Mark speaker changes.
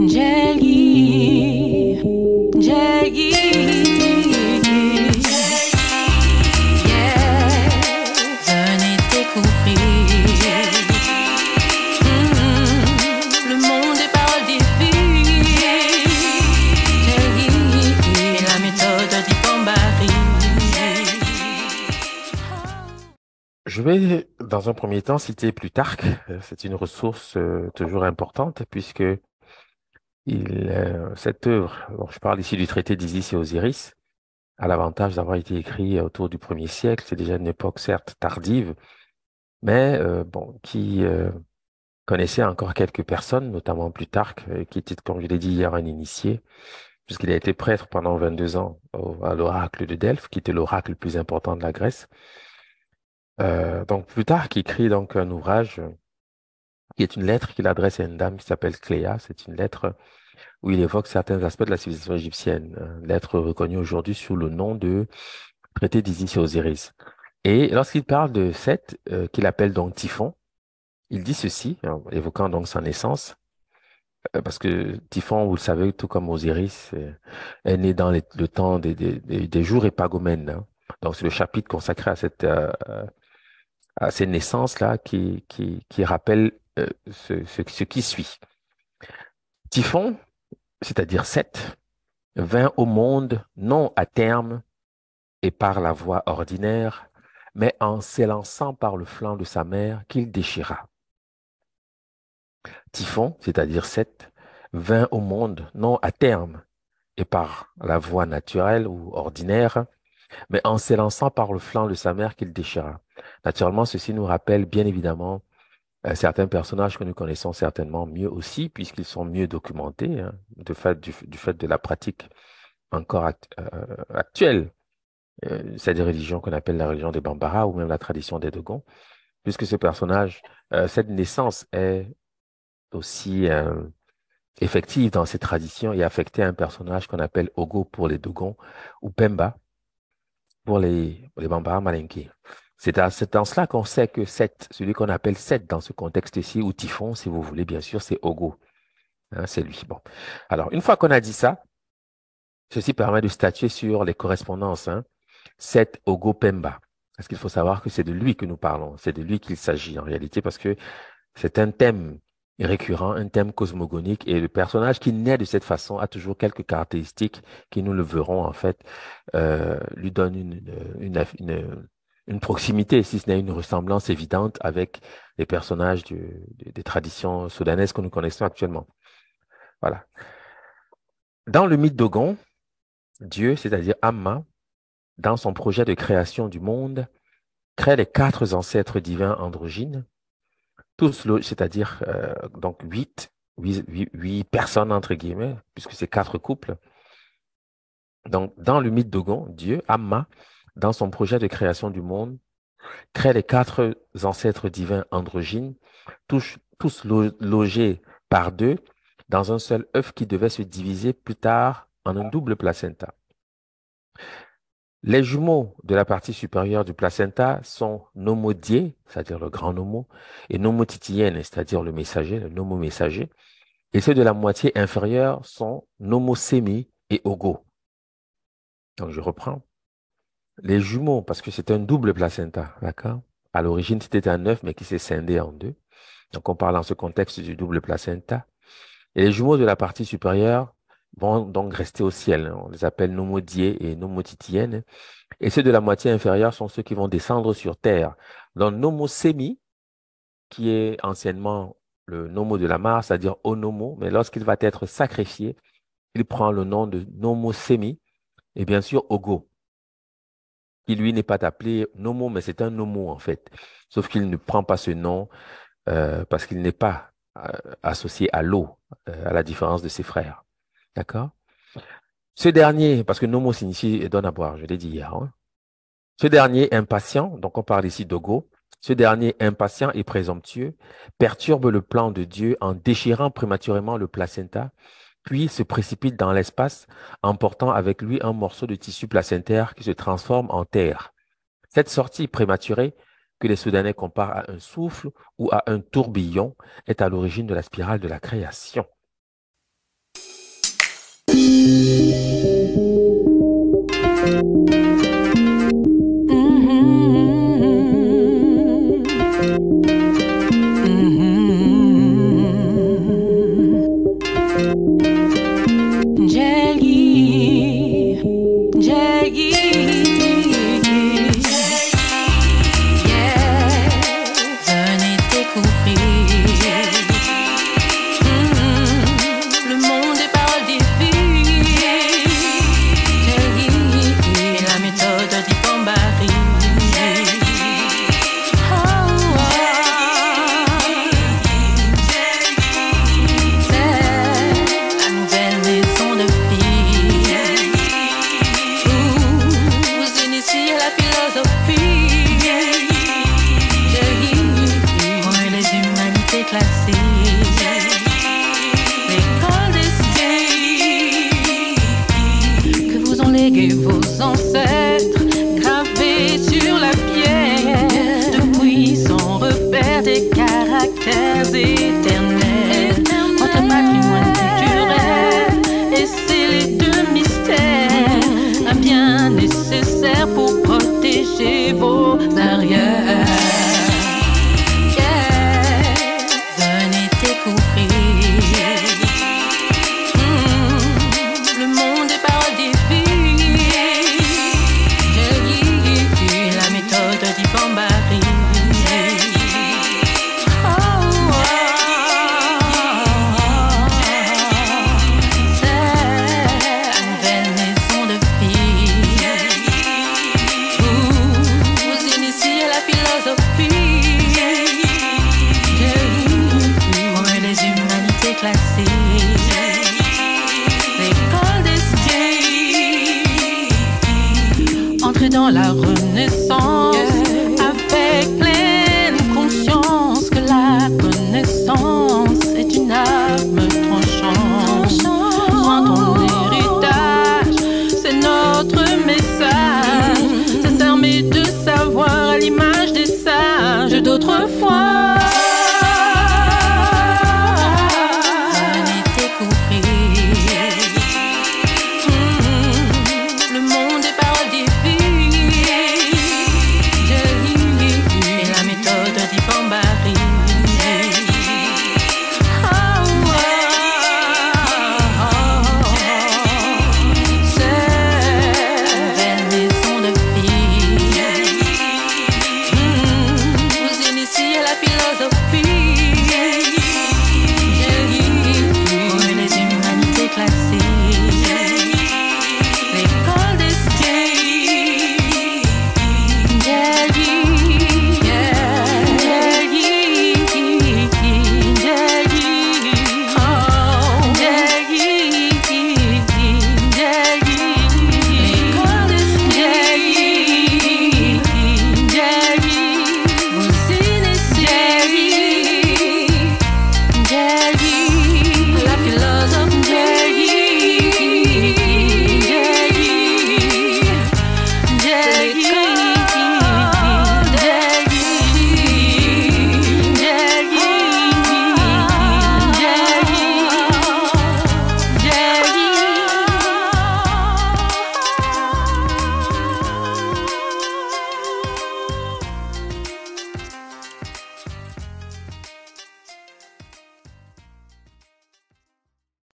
Speaker 1: Jaggy, Jaggy, yeah, venez découvrir le monde des paroles des filles. Jaggy et la méthode d'Ibambari.
Speaker 2: Je vais, dans un premier temps, citer Plutarque. C'est une ressource toujours importante puisque cette œuvre, dont je parle ici du traité d'Isis et Osiris, a l'avantage d'avoir été écrit autour du 1er siècle. C'est déjà une époque certes tardive, mais bon, qui connaissait encore quelques personnes, notamment Plutarque, qui était, comme je l'ai dit hier, un initié, puisqu'il a été prêtre pendant 22 ans à l'oracle de Delphes, qui était l'oracle le plus important de la Grèce. Donc Plutarque écrit donc un ouvrage qui est une lettre qu'il adresse à une dame qui s'appelle Cléa. C'est une lettre où il évoque certains aspects de la civilisation égyptienne. Une lettre reconnue aujourd'hui sous le nom de Traité d'Isis et Osiris. Et lorsqu'il parle de Seth, qu'il appelle donc Typhon, il dit ceci, en évoquant donc sa naissance, parce que Typhon, vous le savez, tout comme Osiris, est né dans le temps des jours épagomènes, hein. Donc c'est le chapitre consacré à ces naissances-là qui rappellent ce qui suit. Typhon, c'est-à-dire Seth, vint au monde non à terme et par la voie ordinaire, mais en s'élançant par le flanc de sa mère qu'il déchira. Typhon, c'est-à-dire Seth, vint au monde non à terme et par la voie naturelle ou ordinaire, mais en s'élançant par le flanc de sa mère qu'il déchira. Naturellement, ceci nous rappelle bien évidemment certains personnages que nous connaissons certainement mieux aussi, puisqu'ils sont mieux documentés, hein, du fait de la pratique encore actuelle, c'est des religions qu'on appelle la religion des Bambara ou même la tradition des Dogons, puisque ce personnage, cette naissance est aussi effective dans ces traditions et affectée à un personnage qu'on appelle Ogo pour les Dogons ou Pemba pour les Bambara Malinké. C'est dans cela qu'on sait que Seth, celui qu'on appelle Seth dans ce contexte-ci, ou Typhon, si vous voulez, bien sûr, c'est Ogo. Hein, c'est lui. Bon. Alors, une fois qu'on a dit ça, ceci permet de statuer sur les correspondances. Hein. Seth Ogo Pemba. Parce qu'il faut savoir que c'est de lui que nous parlons. C'est de lui qu'il s'agit en réalité parce que c'est un thème récurrent, un thème cosmogonique et le personnage qui naît de cette façon a toujours quelques caractéristiques qui, nous le verrons en fait, lui donnent une proximité, si ce n'est une ressemblance évidente avec les personnages des traditions soudanaises que nous connaissons actuellement. Voilà. Dans le mythe d'Ogon, Dieu, c'est-à-dire Amma, dans son projet de création du monde, crée les 4 ancêtres divins androgynes, c'est-à-dire donc huit personnes entre guillemets, puisque c'est 4 couples. Donc, dans le mythe d'Ogon, Dieu, Amma, dans son projet de création du monde, crée les 4 ancêtres divins androgynes, tous logés par 2 dans un seul œuf qui devait se diviser plus tard en un double placenta. Les jumeaux de la partie supérieure du placenta sont nomodiés, c'est-à-dire le grand nomo, et nomotitienne, c'est-à-dire le messager, le nomo messager. Et ceux de la moitié inférieure sont nomosémi et ogo. Donc je reprends. Les jumeaux, parce que c'est un double placenta, d'accord? À l'origine, c'était un œuf, mais qui s'est scindé en 2. Donc on parle en ce contexte du double placenta. Et les jumeaux de la partie supérieure vont donc rester au ciel. On les appelle nomodiés et nomotitiennes. Et ceux de la moitié inférieure sont ceux qui vont descendre sur terre. Donc, Nomosémi, qui est anciennement le Nomo de la mare, c'est-à-dire Onomo, mais lorsqu'il va être sacrifié, il prend le nom de Nomosémi et bien sûr Ogo, qui lui n'est pas appelé Nomo, mais c'est un Nomo en fait. Sauf qu'il ne prend pas ce nom parce qu'il n'est pas associé à l'eau, à la différence de ses frères. D'accord? Ce dernier, parce que Nomo signifie donne à boire, je l'ai dit hier, hein. Ce dernier impatient, donc on parle ici d'Ogo, ce dernier impatient et présomptueux perturbe le plan de Dieu en déchirant prématurément le placenta, puis se précipite dans l'espace, emportant avec lui un morceau de tissu placentaire qui se transforme en terre. Cette sortie prématurée que les Soudanais comparent à un souffle ou à un tourbillon, est à l'origine de la spirale de la création.
Speaker 1: Vos ancêtres gravés sur la pierre, depuis son repère des caractères éternels. Votre patrimoine culturel et scellé de mystères, un bien nécessaire pour protéger vos arrières. Venez découvrir le monde des paroles divines. Entrez dans la renaissance.